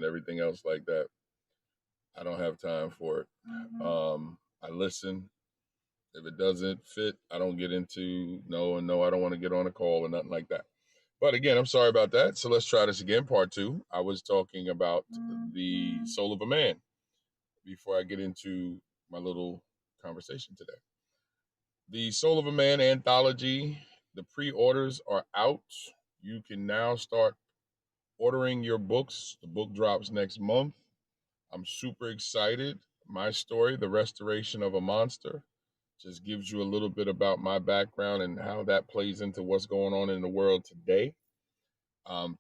and everything else like that. I don't have time for it. I listen. If it doesn't fit, I don't get into no and no, I don't want to get on a call or nothing like that. But again, I'm sorry about that. So let's try this again. Part two. I was talking about the soul of a man before I get into my little conversation today. The Soul of a Man anthology, the pre orders are out. You can now start ordering your books. The book drops next month. I'm super excited. My story, The Restoration of a Monster, just gives you a little bit about my background and how that plays into what's going on in the world today.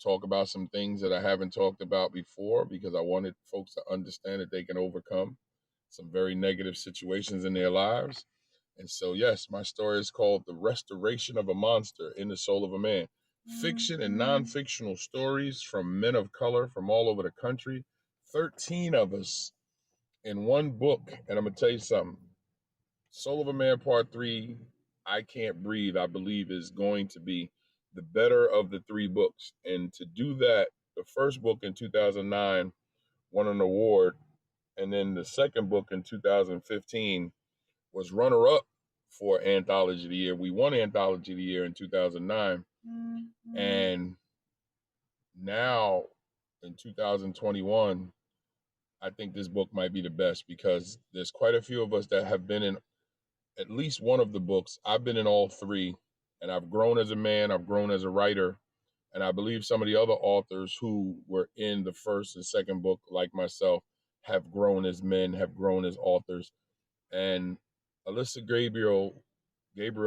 Talk about some things that I haven't talked about before because I wanted folks to understand that they can overcome some very negative situations in their lives. And so, yes, my story is called The Restoration of a Monster in the Soul of a Man. Fiction and non fictional stories from men of color from all over the country. 13 of us in one book. And I'm going to tell you something. Soul of a Man Part 3, I Can't Breathe, I believe is going to be the better of the three books. And to do that, the first book in 2009 won an award. And then the second book in 2015 was runner up for Anthology of the Year. We won Anthology of the Year in 2009. And now in 2021, I think this book might be the best because there's quite a few of us that have been in at least one of the books. I've been in all three, and I've grown as a man, I've grown as a writer, and I believe some of the other authors who were in the first and second book, like myself, have grown as men, have grown as authors. And Alyssa Gabriel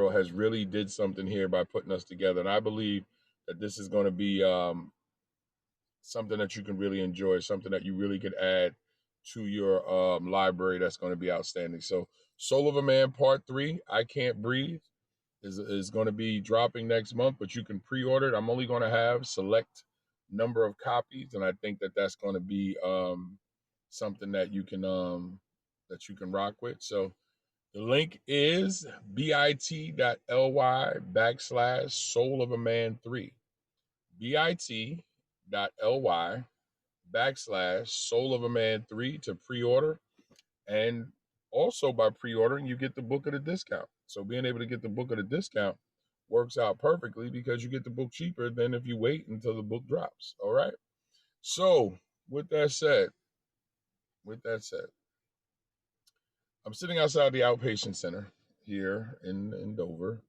has really did something here by putting us together, and I believe that this is going to be something that you can really enjoy, something that you really can add to your library that's going to be outstanding. So, Soul of a Man Part 3, I Can't Breathe, is going to be dropping next month, but you can pre-order it. I'm only going to have select number of copies, and I think that that's going to be something that you can rock with. So the link is bit.ly/Soul of a Man 3. bit.ly/Soul of a Man 3 to pre-order. And also by pre-ordering, you get the book at a discount. So being able to get the book at a discount works out perfectly because you get the book cheaper than if you wait until the book drops. All right. So with that said, I'm sitting outside the outpatient center here in Dover.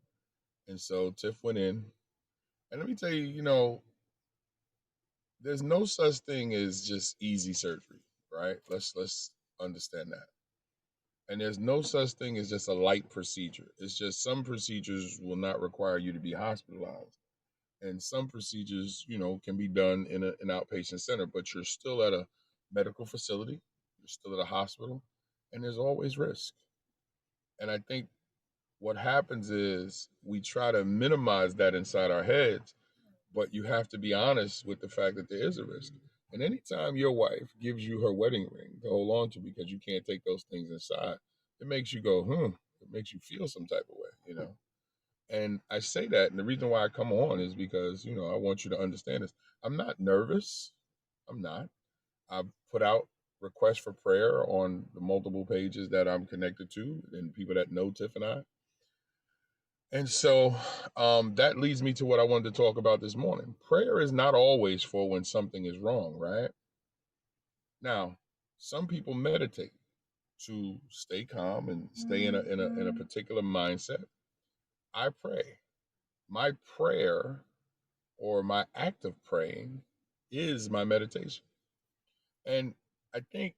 And so Tiff went in. And let me tell you, there's no such thing as just easy surgery, right? Let's understand that. And there's no such thing as just a light procedure. It's just some procedures will not require you to be hospitalized. And some procedures, can be done in an outpatient center, but you're still at a medical facility, you're still at a hospital, and there's always risk. And I think what happens is we try to minimize that inside our heads, but you have to be honest with the fact that there is a risk. And anytime your wife gives you her wedding ring to hold on to because you can't take those things inside, it makes you go, it makes you feel some type of way. And I say that, and the reason why I come on is because, I want you to understand this. I'm not nervous. I'm not. I've put out requests for prayer on the multiple pages that I'm connected to and people that know Tiff and I. And so that leads me to what I wanted to talk about this morning. Prayer is not always for when something is wrong, right? Now, some people meditate to stay calm and stay in a particular mindset. I pray. My prayer or my act of praying is my meditation. And I think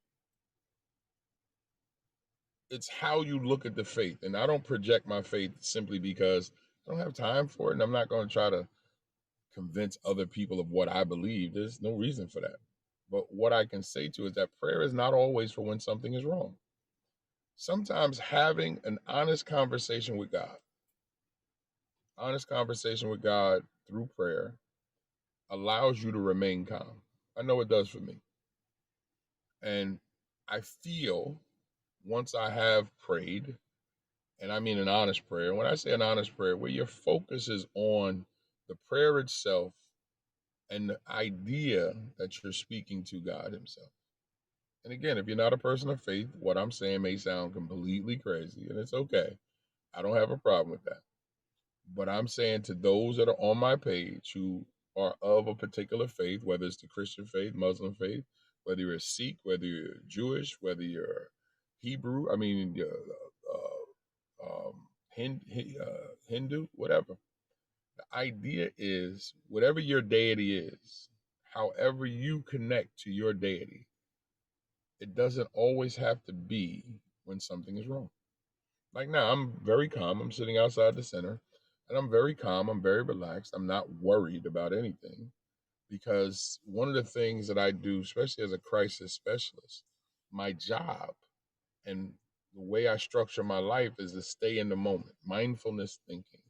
it's how you look at the faith. And I don't project my faith simply because I don't have time for it. And I'm not going to try to convince other people of what I believe. There's no reason for that. But what I can say to is that prayer is not always for when something is wrong. Sometimes having an honest conversation with God through prayer allows you to remain calm. I know it does for me. And I feel once I have prayed, and I mean an honest prayer, when I say an honest prayer, where your focus is on the prayer itself and the idea that you're speaking to God Himself. And again, if you're not a person of faith, what I'm saying may sound completely crazy, and it's okay. I don't have a problem with that. But I'm saying to those that are on my page who are of a particular faith, whether it's the Christian faith, Muslim faith, whether you're a Sikh, whether you're Jewish, whether you're Hebrew, Hindu, whatever. The idea is whatever your deity is, however you connect to your deity, it doesn't always have to be when something is wrong. Like now, I'm very calm. I'm sitting outside the center and I'm very calm. I'm very relaxed. I'm not worried about anything because one of the things that I do, especially as a crisis specialist, my job and the way I structure my life is to stay in the moment, mindfulness thinking.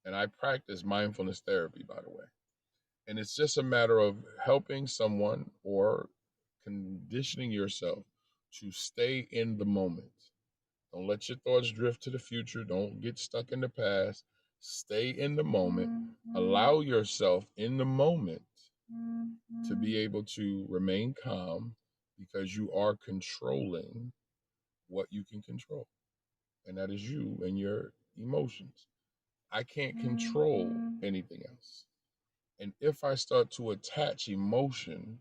And I practice mindfulness therapy, by the way. And it's just a matter of helping someone or conditioning yourself to stay in the moment. Don't let your thoughts drift to the future. Don't get stuck in the past. Stay in the moment. Allow yourself in the moment to be able to remain calm because you are controlling what you can control. And that is you and your emotions. I can't control anything else. And if I start to attach emotion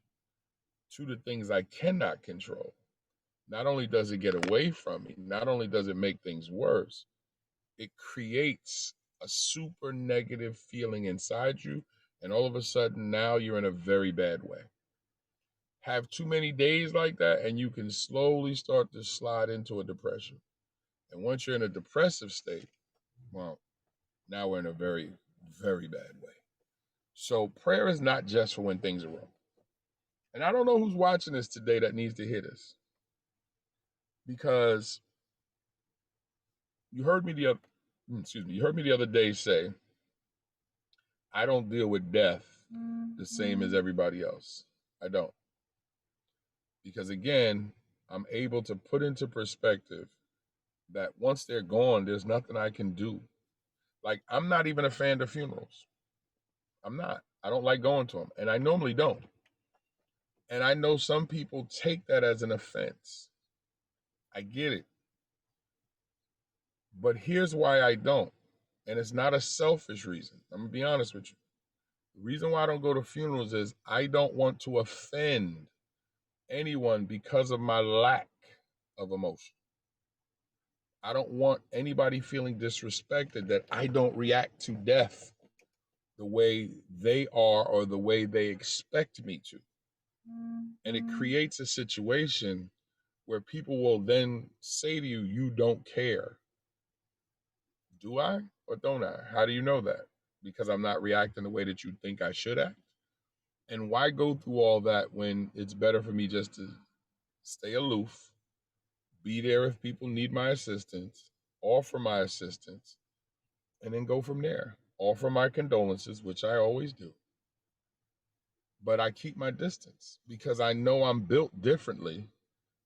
to the things I cannot control, not only does it get away from me, not only does it make things worse, it creates a super negative feeling inside you. And all of a sudden, now you're in a very bad way. Have too many days like that, and you can slowly start to slide into a depression. And once you're in a depressive state, well, now we're in a very, very bad way. So prayer is not just for when things are wrong. And I don't know who's watching this today that needs to hear this. Because you heard me you heard me the other day say, I don't deal with death the same as everybody else. I don't. Because again, I'm able to put into perspective that once they're gone, there's nothing I can do. Like, I'm not even a fan of funerals. I'm not. I don't like going to them, and I normally don't. And I know some people take that as an offense. I get it. But here's why I don't. And it's not a selfish reason. I'm going to be honest with you. The reason why I don't go to funerals is I don't want to offend anyone because of my lack of emotion. I don't want anybody feeling disrespected that I don't react to death the way they are or the way they expect me to. And it creates a situation where people will then say to you, you don't care. Do I or don't I? How do you know that? Because I'm not reacting the way that you think I should act? And why go through all that when it's better for me just to stay aloof, be there if people need my assistance, offer my assistance, and then go from there? Offer my condolences, which I always do. But I keep my distance because I know I'm built differently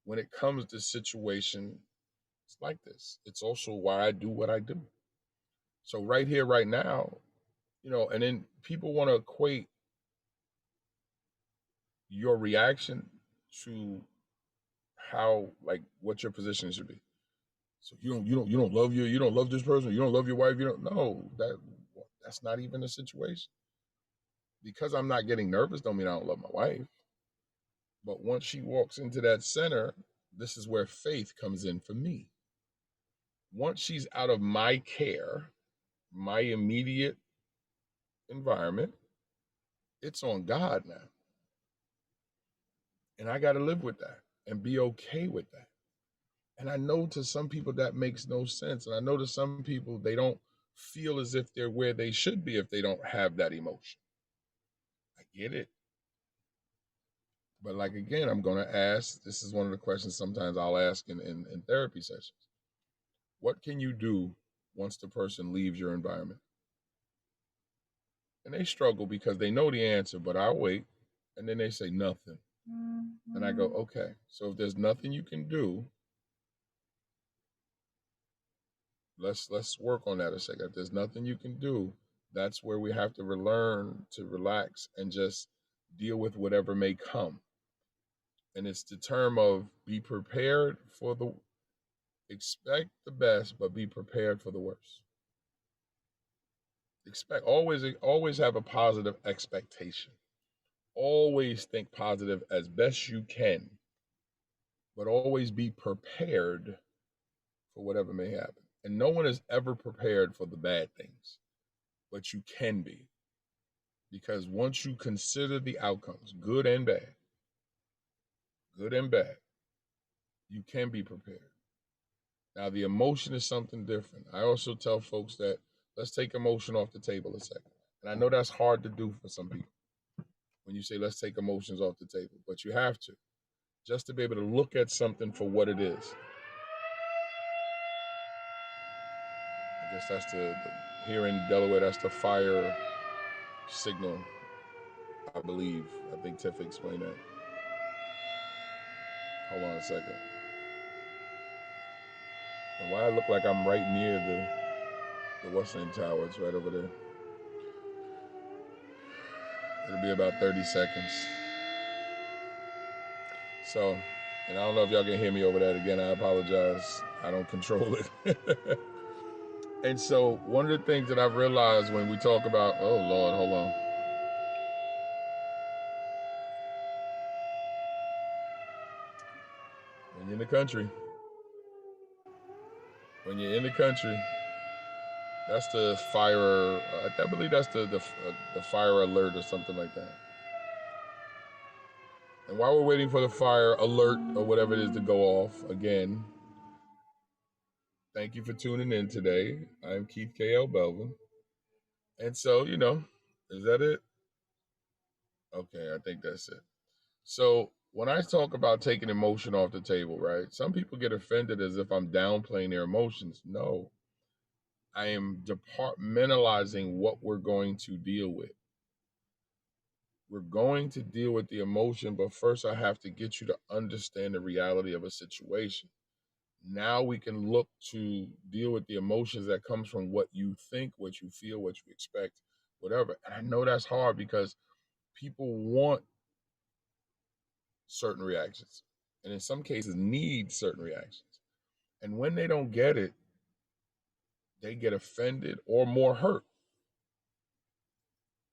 when it comes to situations like this. It's also why I do what I do. So right here, right now, and then people want to equate your reaction to how, like, what your position should be. So you don't love you don't love this person, you don't love your wife, you don't know that's not even a situation. Because I'm not getting nervous don't mean I don't love my wife. But once she walks into that center, this is where faith comes in for me. Once she's out of my care, my immediate environment, it's on God now. And I got to live with that and be okay with that. And I know to some people that makes no sense. And I know to some people they don't feel as if they're where they should be if they don't have that emotion. I get it. But like, again, I'm going to ask, this is one of the questions sometimes I'll ask in therapy sessions. What can you do once the person leaves your environment? And they struggle because they know the answer, but I'll wait. And then they say nothing. And I go, okay, so if there's nothing you can do, let's work on that a second. If there's nothing you can do, That's where we have to learn to relax and just deal with whatever may come. And it's the term of be prepared for the expect the best, but be prepared for the worst. Expect always have a positive expectation. Always think positive as best you can, but always be prepared for whatever may happen. And no one is ever prepared for the bad things, but you can be. Because once you consider the outcomes, good and bad, you can be prepared. Now, the emotion is something different. I also tell folks that let's take emotion off the table a second. And I know that's hard to do for some people when you say let's take emotions off the table, but you have to just to be able to look at something for what it is. I guess that's here in Delaware, that's the fire signal, I believe. I think Tiff explained that. Hold on a second. And why I look like I'm right near the Western Tower, it's right over there. It'll be about 30 seconds. So, and I don't know if y'all can hear me over that again. I apologize. I don't control it. And so, one of the things that I've realized when we talk about, oh Lord, hold on. When you're in the country, that's the fire. I believe that's the fire alert or something like that. And while we're waiting for the fire alert or whatever it is to go off, again, thank you for tuning in today. I'm Keith K.L. Belvin. And so, is that it? Okay, I think that's it. So when I talk about taking emotion off the table, right? Some people get offended as if I'm downplaying their emotions. No, I am departmentalizing what we're going to deal with. We're going to deal with the emotion, but first I have to get you to understand the reality of a situation. Now we can look to deal with the emotions that comes from what you think, what you feel, what you expect, whatever. And I know that's hard because people want certain reactions and in some cases need certain reactions. And when they don't get it, they get offended or more hurt.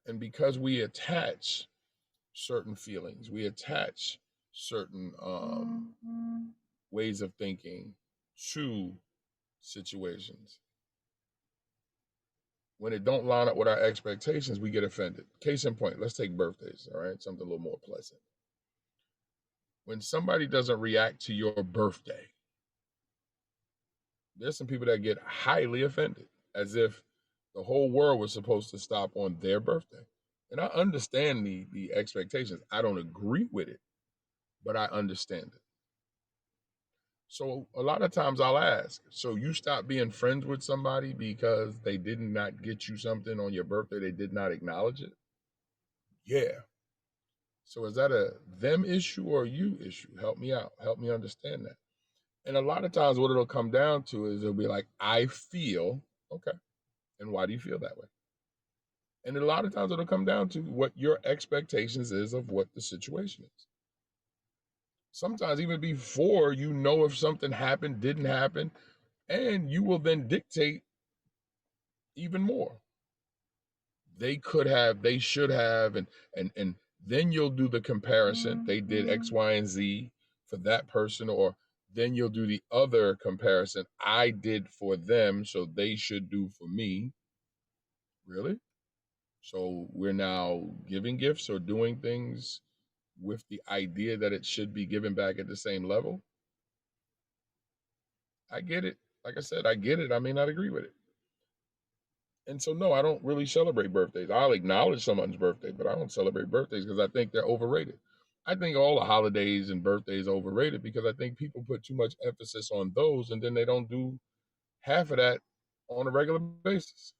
And because we attach certain feelings, we attach certain ways of thinking to situations. When it don't line up with our expectations, we get offended. Case in point, let's take birthdays, all right? Something a little more pleasant. When somebody doesn't react to your birthday, there's some people that get highly offended, as if the whole world was supposed to stop on their birthday. And I understand the expectations. I don't agree with it, but I understand it. So a lot of times I'll ask, so you stop being friends with somebody because they did not get you something on your birthday, they did not acknowledge it? Yeah. So is that a them issue or a you issue? Help me out. Help me understand that. And a lot of times what it'll come down to is it'll be like, I feel, okay. And why do you feel that way? And a lot of times it'll come down to what your expectations is of what the situation is. Sometimes even before you know if something happened, didn't happen, and you will then dictate even more. They could have, they should have, and then you'll do the comparison. They did X, Y, and Z for that person, or then you'll do the other comparison. I did for them, so they should do for me. Really? So we're now giving gifts or doing things with the idea that it should be given back at the same level. I get it. Like I said, I get it. I may not agree with it. And so, no, I don't really celebrate birthdays. I'll acknowledge someone's birthday, but I don't celebrate birthdays because I think they're overrated. I think all the holidays and birthdays are overrated because I think people put too much emphasis on those and then they don't do half of that on a regular basis.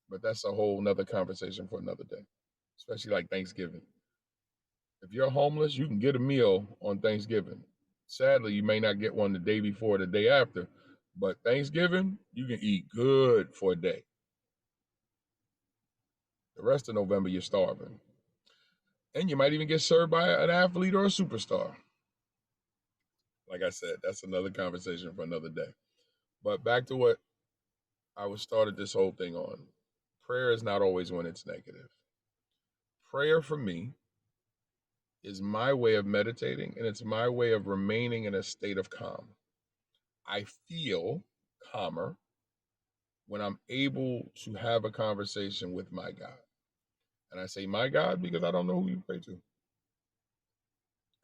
But that's a whole nother conversation for another day, especially like Thanksgiving. If you're homeless, you can get a meal on Thanksgiving. Sadly, you may not get one the day before or the day after, but Thanksgiving, you can eat good for a day. The rest of November, you're starving. And you might even get served by an athlete or a superstar. Like I said, that's another conversation for another day. But back to what I was started this whole thing on. Prayer is not always when it's negative. Prayer for me is my way of meditating, and it's my way of remaining in a state of calm. I feel calmer when I'm able to have a conversation with my God. And I say my God because I don't know who you pray to.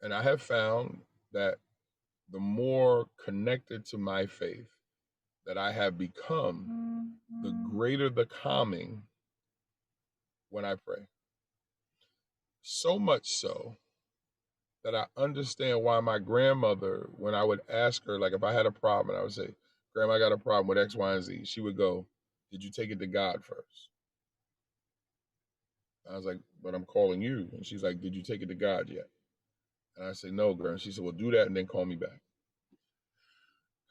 And I have found that the more connected to my faith that I have become, the greater the calming when I pray. So much so that I understand why my grandmother, when I would ask her, like if I had a problem, and I would say, Grandma, I got a problem with X, Y, and Z, she would go, did you take it to God first? I was like, but I'm calling you. And she's like, did you take it to God yet? And I said, no, Grandma. She said, well, do that and then call me back.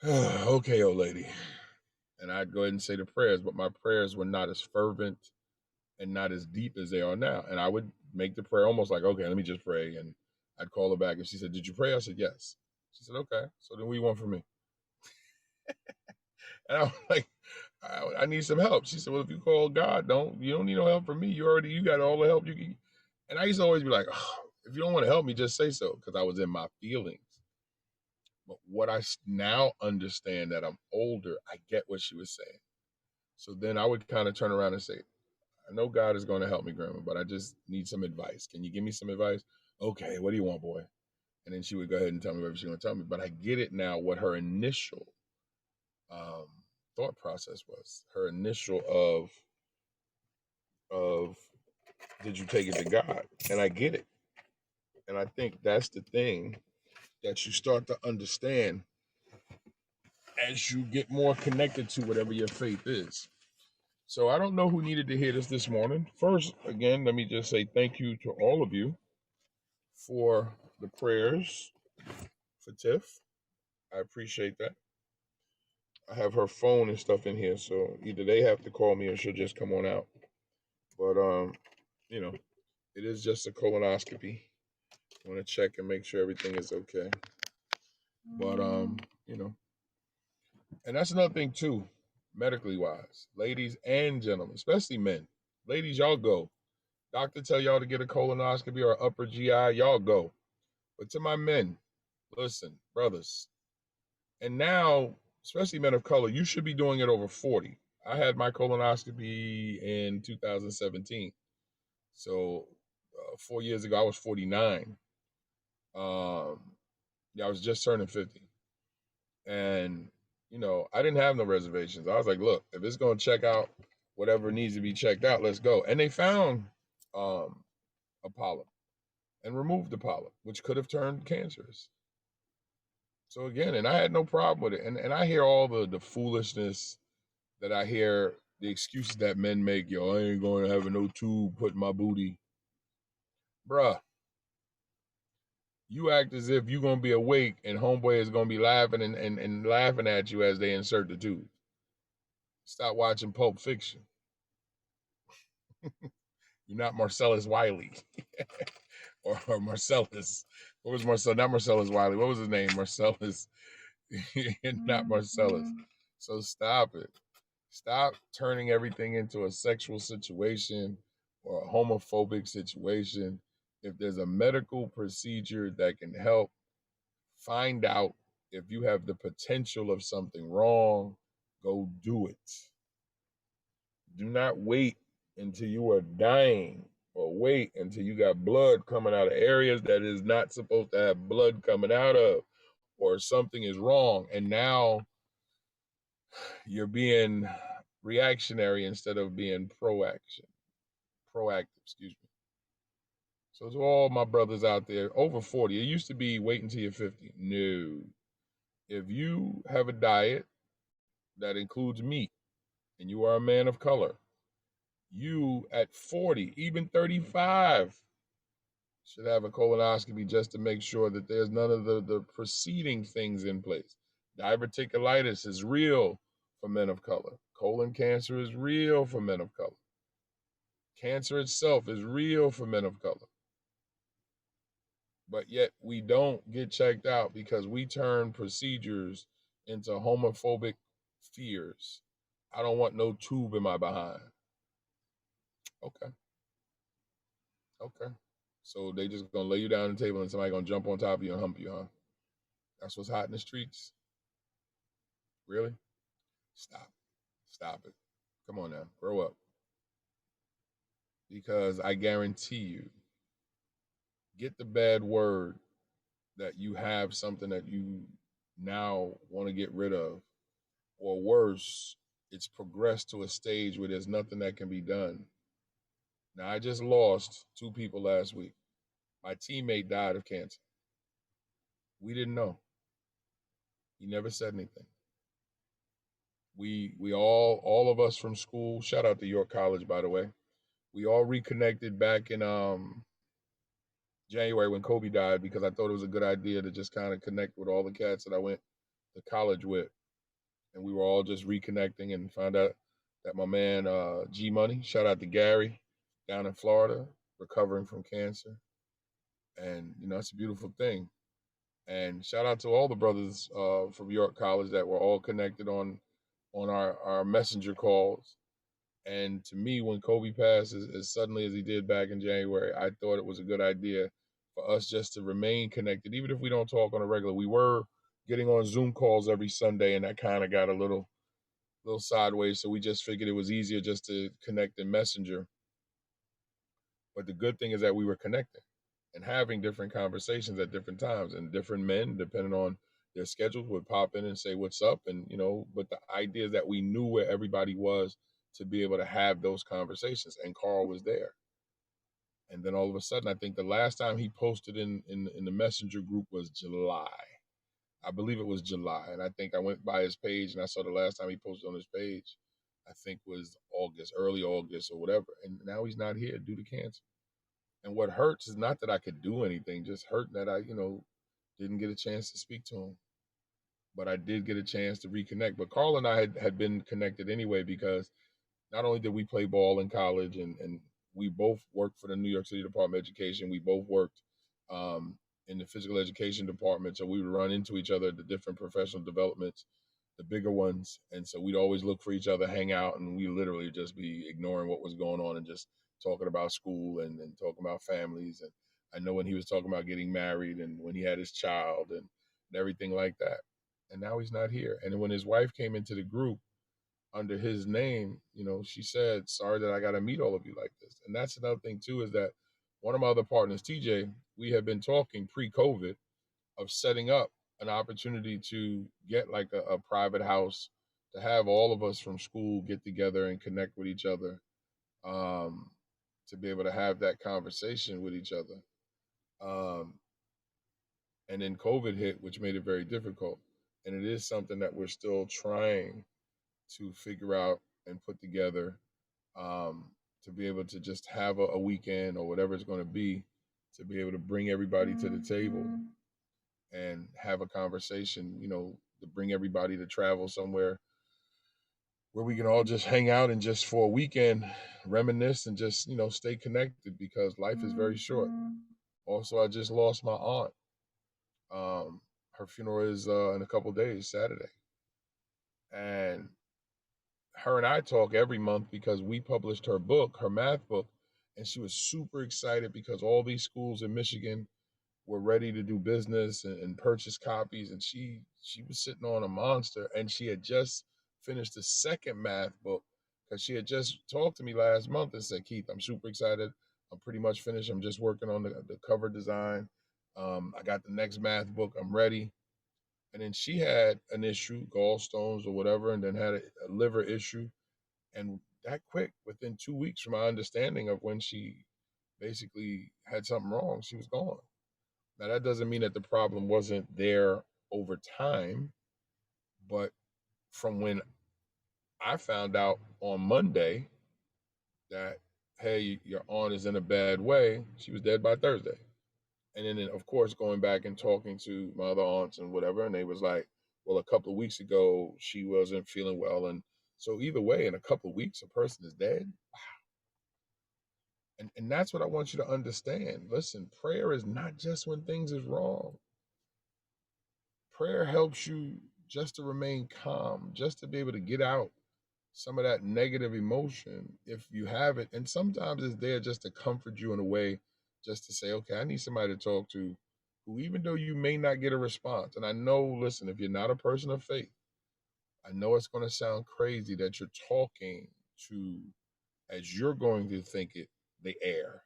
Okay, old lady. And I'd go ahead and say the prayers, but my prayers were not as fervent and not as deep as they are now. And I would make the prayer almost like, okay, let me just pray. And I'd call her back and she said, did you pray? I said, yes. She said, okay. So then what do you want from me? And I was like, I need some help. She said, well, if you call God, you don't need no help from me. You got all the help you can. And I used to always be like, oh, if you don't want to help me, just say so. Because I was in my feelings. But what I now understand that I'm older, I get what she was saying. So then I would kind of turn around and say, I know God is going to help me, Grandma, but I just need some advice. Can you give me some advice? Okay, what do you want, boy? And then she would go ahead and tell me whatever she's going to tell me. But I get it now what her initial thought process was. Her initial of did you take it to God? And I get it. And I think that's the thing that you start to understand as you get more connected to whatever your faith is. So I don't know who needed to hear this morning. First, again, let me just say thank you to all of you for the prayers for Tiff. I appreciate that. I have her phone and stuff in here, so either they have to call me or she'll just come on out. But you know, it is just a colonoscopy. I want to check and make sure everything is okay. But you know, and that's another thing too, medically wise, ladies and gentlemen, especially men. Ladies, y'all go. Doctor tell y'all to get a colonoscopy or upper GI, y'all go. But to my men, listen, brothers, and now, especially men of color, you should be doing it over 40. I had my colonoscopy in 2017. So 4 years ago, I was 49. Yeah, I was just turning 50. And, you know, I didn't have no reservations. I was like, look, if it's going to check out whatever needs to be checked out, let's go. And they found a polyp and removed the polyp, which could have turned cancerous. So again, and I had no problem with it. And I hear all the foolishness that I hear, the excuses that men make. Yo, I ain't going to have no tube put in my booty. Bruh, you act as if you're going to be awake and homeboy is going to be laughing and laughing at you as they insert the tube. Stop watching Pulp Fiction. You're not Marcellus Wiley. or Marcellus. What was Marcellus? Not Marcellus Wiley. What was his name? Marcellus. Not Marcellus. So stop it. Stop turning everything into a sexual situation or a homophobic situation. If there's a medical procedure that can help find out if you have the potential of something wrong, go do it. Do not wait until you are dying or wait until you got blood coming out of areas that is not supposed to have blood coming out of, or something is wrong and now you're being reactionary instead of being proactive, excuse me. So to all my brothers out there over 40, it used to be wait until you're 50. No. If you have a diet that includes meat and you are a man of color, you at 40, even 35, should have a colonoscopy just to make sure that there's none of the preceding things in place. Diverticulitis is real for men of color. Colon cancer is real for men of color. Cancer itself is real for men of color, but yet we don't get checked out because we turn procedures into homophobic fears. I don't want no tube in my behind. Okay, okay. So they just gonna lay you down on the table and somebody gonna jump on top of you and hump you, huh? That's what's hot in the streets? Really? Stop. Stop it. Come on now. Grow up. Because I guarantee you, get the bad word that you have something that you now want to get rid of, or worse, it's progressed to a stage where there's nothing that can be done. Now, I just lost two people last week. My teammate died of cancer. We didn't know. He never said anything. We all of us from school, shout out to York College, by the way. We all reconnected back in January when Kobe died because I thought it was a good idea to just kind of connect with all the cats that I went to college with. And we were all just reconnecting and found out that my man G Money, shout out to Gary down in Florida, recovering from cancer. And, you know, it's a beautiful thing. And shout out to all the brothers from York College that were all connected on our messenger calls. And to me, when Kobe passed as suddenly as he did back in January, I thought it was a good idea for us just to remain connected, even if we don't talk on a regular. We were getting on Zoom calls every Sunday, and that kind of got a little sideways. So we just figured it was easier just to connect in Messenger. But the good thing is that we were connecting and having different conversations at different times, and different men, depending on their schedules, would pop in and say what's up. And you know, but the idea is that we knew where everybody was to be able to have those conversations, and Carl was there. And then all of a sudden, I think the last time he posted in the messenger group was July. I believe it was July. And I think I went by his page and I saw the last time he posted on his page, I think was August, early August or whatever. And now he's not here due to cancer. And what hurts is not that I could do anything, just hurt that I, didn't get a chance to speak to him. But I did get a chance to reconnect. But Carl and I had been connected anyway because not only did we play ball in college, and we both worked for the New York City Department of Education, we both worked in the physical education department. So we would run into each other at the different professional developments, the bigger ones. And so we'd always look for each other, hang out, and we literally just be ignoring what was going on and just talking about school and talking about families. And I know when he was talking about getting married and when he had his child and everything like that. And now he's not here. And when his wife came into the group, under his name, she said, "Sorry that I got to meet all of you like this." And that's another thing too, is that one of my other partners, TJ, we have been talking pre-COVID of setting up an opportunity to get like a private house to have all of us from school get together and connect with each other, um, to be able to have that conversation with each other. Um, and then COVID hit, which made it very difficult. And it is something that we're still trying to figure out and put together, um, to be able to just have a weekend or whatever it's going to be, to be able to bring everybody to the table and have a conversation, to bring everybody to travel somewhere where we can all just hang out and just for a weekend reminisce and just, stay connected because life is very short. Also, I just lost my aunt. Her funeral is in a couple days, Saturday. And her and I talk every month because we published her book, her math book, and she was super excited because all these schools in Michigan were ready to do business and purchase copies, and she was sitting on a monster, and she had just finished the second math book because she had just talked to me last month and said, "Keith, I'm super excited. I'm pretty much finished. I'm just working on the cover design. I got the next math book. I'm ready." And then she had an issue, gallstones or whatever, and then had a liver issue. And that quick, within 2 weeks, from my understanding of when she basically had something wrong, she was gone. Now, that doesn't mean that the problem wasn't there over time, but from when I found out on Monday that, hey, your aunt is in a bad way, she was dead by Thursday. And then, of course, going back and talking to my other aunts and whatever, and they was like, well, a couple of weeks ago, she wasn't feeling well. And so either way, in a couple of weeks, a person is dead. And that's what I want you to understand. Listen, prayer is not just when things is wrong. Prayer helps you just to remain calm, just to be able to get out some of that negative emotion if you have it. And sometimes it's there just to comfort you in a way, just to say, okay, I need somebody to talk to who, even though you may not get a response. And I know, listen, if you're not a person of faith, I know it's going to sound crazy that you're talking to, as you're going to think it, the air.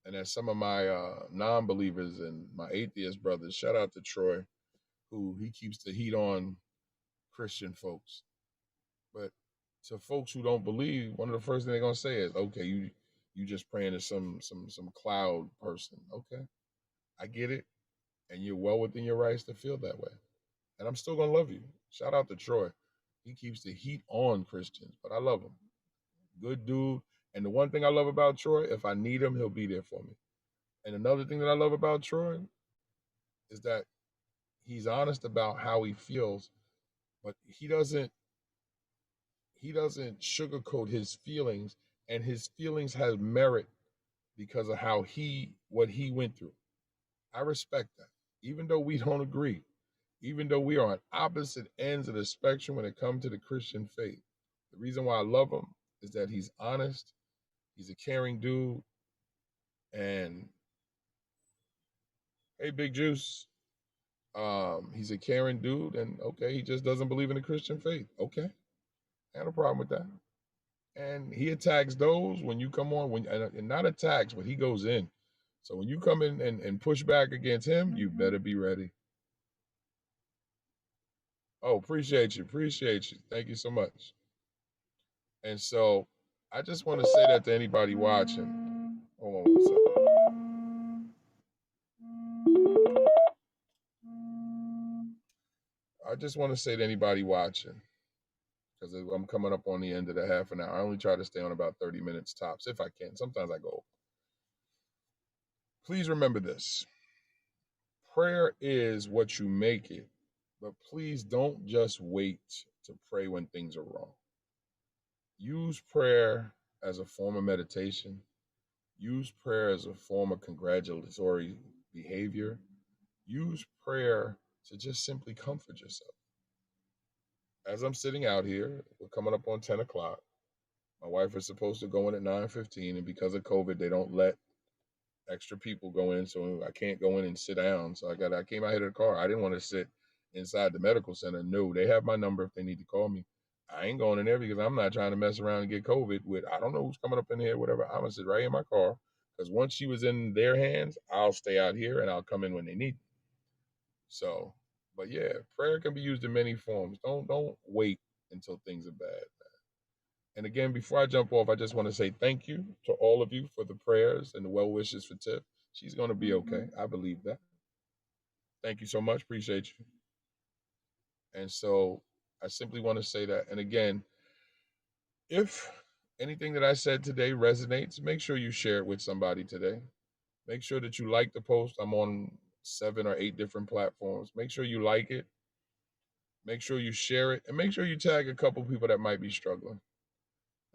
And as some of my non believers and my atheist brothers, shout out to Troy, who he keeps the heat on Christian folks. But to folks who don't believe, one of the first things they're gonna say is, "Okay, you just praying to some cloud person." Okay, I get it, and you're well within your rights to feel that way. And I'm still gonna love you. Shout out to Troy. He keeps the heat on Christians, but I love him. Good dude. And the one thing I love about Troy, if I need him, he'll be there for me. And another thing that I love about Troy is that he's honest about how he feels, but he doesn't sugarcoat his feelings, and his feelings have merit because of what he went through. I respect that. Even though we don't agree, even though we are on opposite ends of the spectrum when it comes to the Christian faith, the reason why I love him is that he's honest, he's a caring dude, and hey, Big Juice, he's a caring dude, and okay, he just doesn't believe in the Christian faith. Okay, I have a problem with that. And he attacks those when you come on, and not attacks, but he goes in. So when you come in and push back against him, you better be ready. Oh, appreciate you. Appreciate you. Thank you so much. And so I just want to say that to anybody watching. Hold on one second. I just want to say to anybody watching, because I'm coming up on the end of the half an hour. I only try to stay on about 30 minutes tops if I can. Sometimes I go. Please remember this. Prayer is what you make it, but please don't just wait to pray when things are wrong. Use prayer as a form of meditation. Use prayer as a form of congratulatory behavior. Use prayer to just simply comfort yourself. As I'm sitting out here, we're coming up on 10 o'clock. My wife is supposed to go in at 9:15, and because of COVID, they don't let extra people go in, so I can't go in and sit down. So I came out here to the car. I didn't want to sit inside the medical center. No, they have my number if they need to call me. I ain't going in there because I'm not trying to mess around and get COVID with I don't know who's coming up in here, whatever. I'm gonna sit right in my car because once she was in their hands, I'll stay out here and I'll come in when they need me. So, but yeah, prayer can be used in many forms. Don't wait until things are bad. And again, before I jump off, I just want to say thank you to all of you for the prayers and the well wishes for Tiff. She's going to be okay. I believe that. Thank you so much. Appreciate you. And so I simply want to say that. And again, if anything that I said today resonates, make sure you share it with somebody today. Make sure that you like the post. I'm on 7 or 8 different platforms. Make sure you like it. Make sure you share it. And make sure you tag a couple people that might be struggling.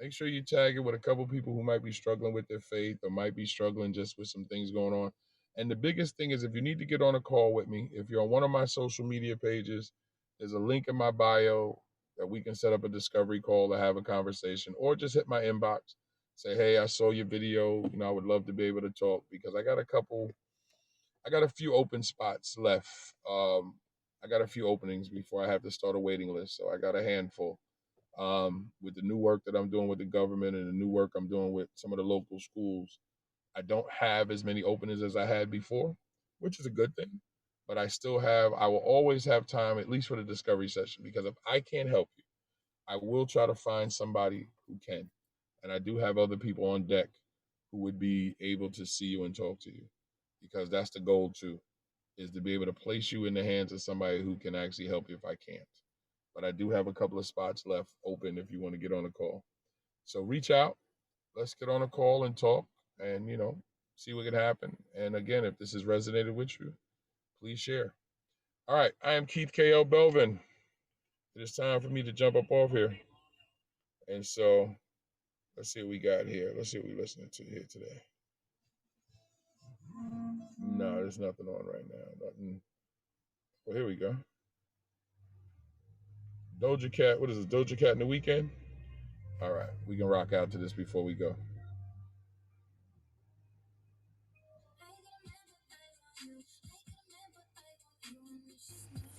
Make sure you tag it with a couple people who might be struggling with their faith or might be struggling just with some things going on. And the biggest thing is if you need to get on a call with me, if you're on one of my social media pages, there's a link in my bio that we can set up a discovery call to have a conversation, or just hit my inbox. Say, hey, I saw your video. I would love to be able to talk because I got a few open spots left. I got a few openings before I have to start a waiting list. So I got a handful with the new work that I'm doing with the government and the new work I'm doing with some of the local schools. I don't have as many openings as I had before, which is a good thing. But I will always have time, at least for the discovery session, because if I can't help you, I will try to find somebody who can. And I do have other people on deck who would be able to see you and talk to you, because that's the goal too, is to be able to place you in the hands of somebody who can actually help you if I can't. But I do have a couple of spots left open if you want to get on a call. So reach out. Let's get on a call and talk and, see what can happen. And again, if this has resonated with you, please share. All right. I am Keith K.L. Belvin. It is time for me to jump up off here. And so Let's see what we got here. Let's see what we're listening to here today. No, there's nothing on right now. Nothing. Well, here we go. Doja Cat. What is this? Doja Cat in the Weekend? All right, we can rock out to this before we go.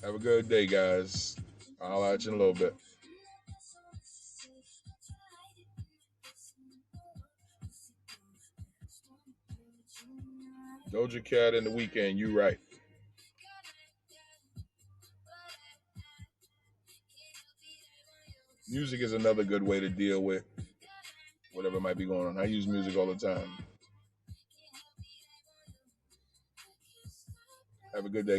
Have a good day, guys. I'll at you in a little bit. Doja Cat in the Weekend. You right. Music is another good way to deal with whatever might be going on. I use music all the time. Have a good day.